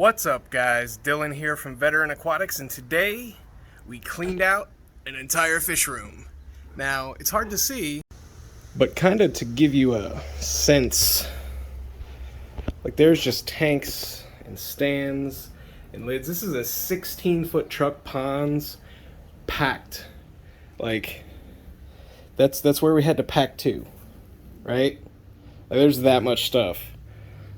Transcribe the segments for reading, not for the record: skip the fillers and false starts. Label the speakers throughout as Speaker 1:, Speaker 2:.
Speaker 1: What's up, guys? Dylan here from Veteran Aquatics, and today we cleaned out an entire fish room. Now, it's hard to see, but kind of to give you a sense, like there's just tanks and stands and lids. This is a 16-foot truck, ponds, packed. Like, that's where we had to pack to, right? Like, there's that much stuff.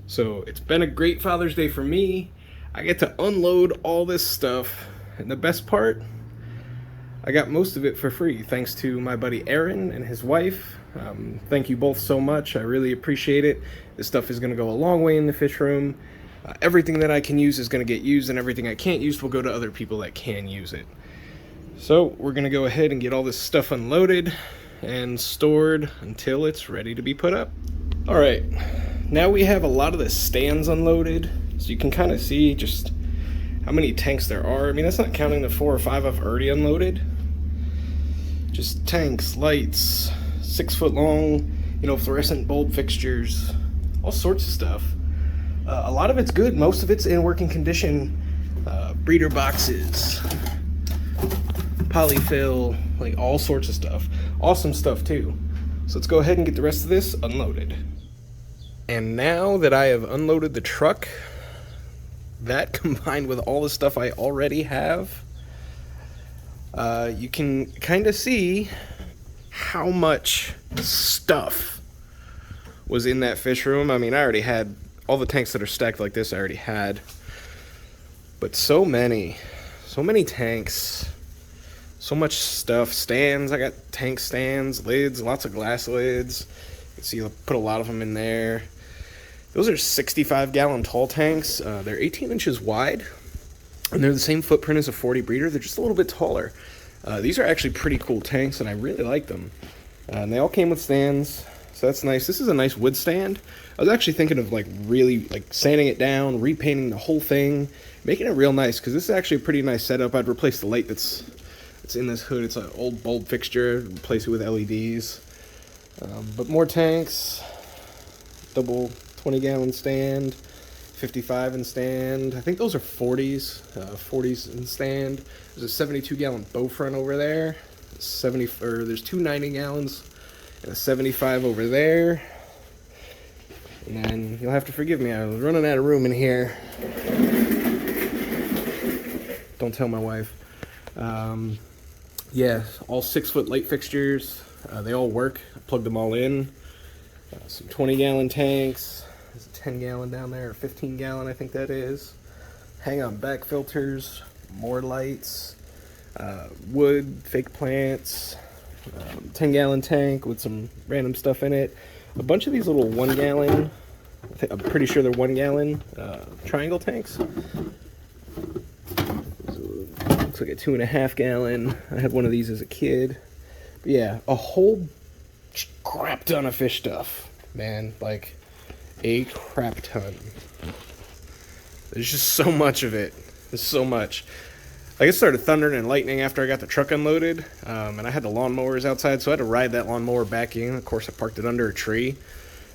Speaker 1: So it's been a great Father's Day for me. I get to unload all this stuff, and the best part, I got most of it for free thanks to my buddy Aaron and his wife. Thank you both so much. I really appreciate it. This stuff is going to go a long way in the fish room. Everything that I can use is going to get used, and everything I can't use will go to other people that can use it. So we're going to go ahead and get all this stuff unloaded and stored until it's ready to be put up. All right. Now we have a lot of the stands unloaded, so you can kind of see just how many tanks there are. I mean, that's not counting the 4 or 5 I've already unloaded. Just tanks, lights, 6-foot long, fluorescent bulb fixtures, all sorts of stuff. A lot of it's good. Most of it's in working condition. Breeder boxes, polyfill, like all sorts of stuff. Awesome stuff too. So let's go ahead and get the rest of this unloaded. And now that I have unloaded the truck, that combined with all the stuff I already have, you can kind of see how much stuff was in that fish room. I mean, I already had all the tanks that are stacked like this, I already had. But so many tanks, so much stuff. Stands, I got tank stands, lids, lots of glass lids. You can see I put a lot of them in there. Those are 65-gallon tall tanks. They're 18 inches wide, and they're the same footprint as a 40 breeder. They're just a little bit taller. These are actually pretty cool tanks, and I really like them. And they all came with stands, so that's nice. This is a nice wood stand. I was actually thinking of really sanding it down, repainting the whole thing, making it real nice, because this is actually a pretty nice setup. I'd replace the light that's in this hood. It's an old bulb fixture, replace it with LEDs. But more tanks, double 20-gallon stand, 55 in stand. I think those are 40s, 40s in stand. There's a 72-gallon bow front over there. There's two 90-gallons and a 75 over there. And then you'll have to forgive me, I was running out of room in here. Don't tell my wife. Yeah, all 6-foot light fixtures. They all work. I plugged them all in. Some 20-gallon tanks. There's a 10-gallon down there, or 15-gallon, I think that is. Hang-on back filters, more lights, wood, fake plants, 10-gallon tank with some random stuff in it. A bunch of these little 1-gallon, I'm pretty sure they're 1-gallon triangle tanks. Looks like a 2.5-gallon. I had one of these as a kid. But yeah, a whole crap ton of fish stuff, man. Like, a crap ton. There's just so much of it. There's so much. Like, it started thundering and lightning after I got the truck unloaded, and I had the lawnmowers outside, so I had to ride that lawnmower back in. Of course, I parked it under a tree,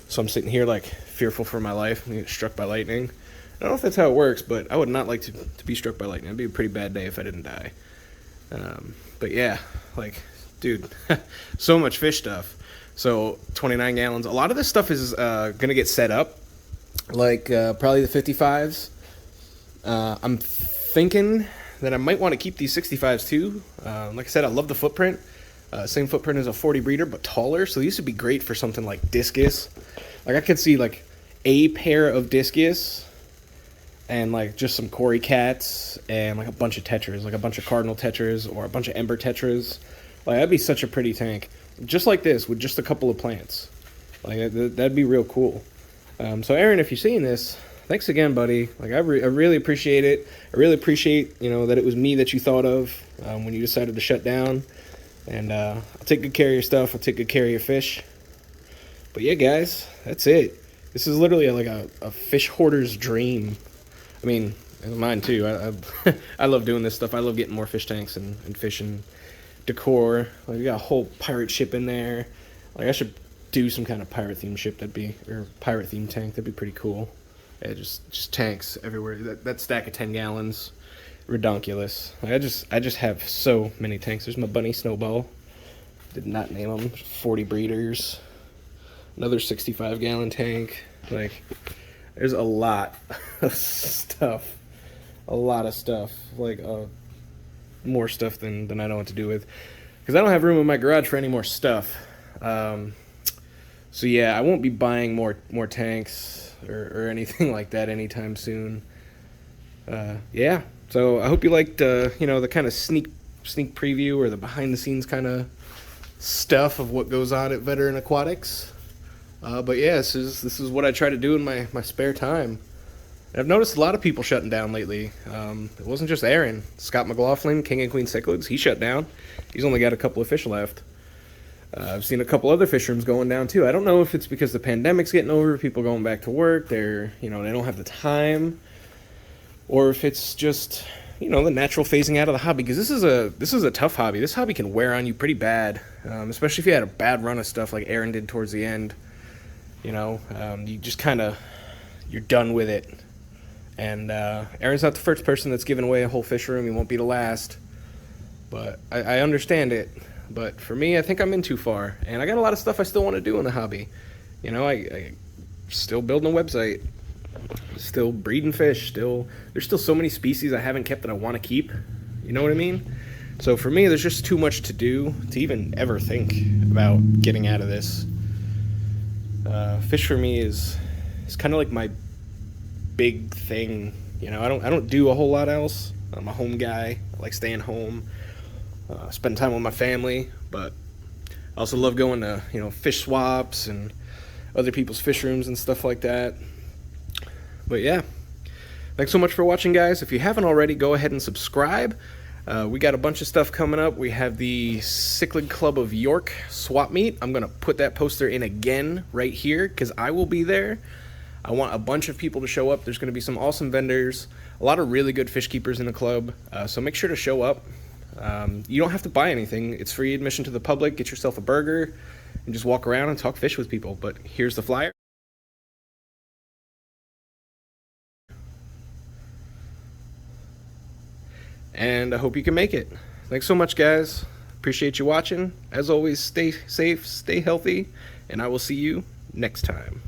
Speaker 1: so I'm sitting here, fearful for my life and get struck by lightning. I don't know if that's how it works, but I would not like to be struck by lightning. It'd be a pretty bad day if I didn't die. But yeah, dude, so much fish stuff. So 29 gallons. A lot of this stuff is gonna get set up, probably the 55s. I'm thinking that I might want to keep these 65s too. Like I said, I love the footprint. Same footprint as a 40 breeder, but taller. So these would be great for something like discus. I could see a pair of discus and just some Cory cats and a bunch of tetras, a bunch of cardinal tetras or a bunch of ember tetras. That'd be such a pretty tank. Just like this, with just a couple of plants. That'd be real cool. So Aaron, if you're seeing this, thanks again, buddy. I really appreciate it. I really appreciate, that it was me that you thought of when you decided to shut down. And I'll take good care of your stuff. I'll take good care of your fish. But yeah, guys, that's it. This is literally a fish hoarder's dream. I mean, and mine too. I love doing this stuff. I love getting more fish tanks and fish and decor. We got a whole pirate ship in there. I should do some kind of pirate theme ship. Or pirate theme tank. That'd be pretty cool. Yeah, just tanks everywhere. That stack of 10 gallons, redonkulous. I just have so many tanks. There's my bunny Snowball. Did not name them. 40 breeders. Another 65-gallon tank. Like, there's a lot of stuff. A lot of stuff. Like, more stuff than I know what to do with. Because I don't have room in my garage for any more stuff. So yeah, I won't be buying more tanks or anything like that anytime soon. Yeah. So I hope you liked, the kind of sneak preview or the behind the scenes kind of stuff of what goes on at Veteran Aquatics. But yeah, this is what I try to do in my spare time. And I've noticed a lot of people shutting down lately. It wasn't just Aaron. Scott McLaughlin, King and Queen Cichlids, he shut down. He's only got a couple of fish left. I've seen a couple other fish rooms going down too. I don't know if it's because the pandemic's getting over, people going back to work, they don't have the time, or if it's just, the natural phasing out of the hobby. Because this is a tough hobby. This hobby can wear on you pretty bad, especially if you had a bad run of stuff like Aaron did towards the end. You just you're done with it. And Aaron's not the first person that's given away a whole fish room. He won't be the last. But I understand it. But for me, I think I'm in too far. And I got a lot of stuff I still want to do in the hobby. I still building a website. Still breeding fish. There's still so many species I haven't kept that I want to keep. You know what I mean? So for me, there's just too much to do to even ever think about getting out of this. Fish for me is kind of like my big thing. I don't do a whole lot else. I'm a home guy. I like staying home. Spend time with my family, but I also love going to, fish swaps and other people's fish rooms and stuff like that. But yeah, thanks so much for watching, guys. If you haven't already, go ahead and subscribe. We got a bunch of stuff coming up. We have the Cichlid Club of York swap meet. I'm going to put that poster in again right here because I will be there. I want a bunch of people to show up. There's going to be some awesome vendors, a lot of really good fish keepers in the club, so make sure to show up. You don't have to buy anything. It's free admission to the public. Get yourself a burger and just walk around and talk fish with people. But here's the flyer. And I hope you can make it. Thanks so much, guys. Appreciate you watching. As always, stay safe, stay healthy, and I will see you next time.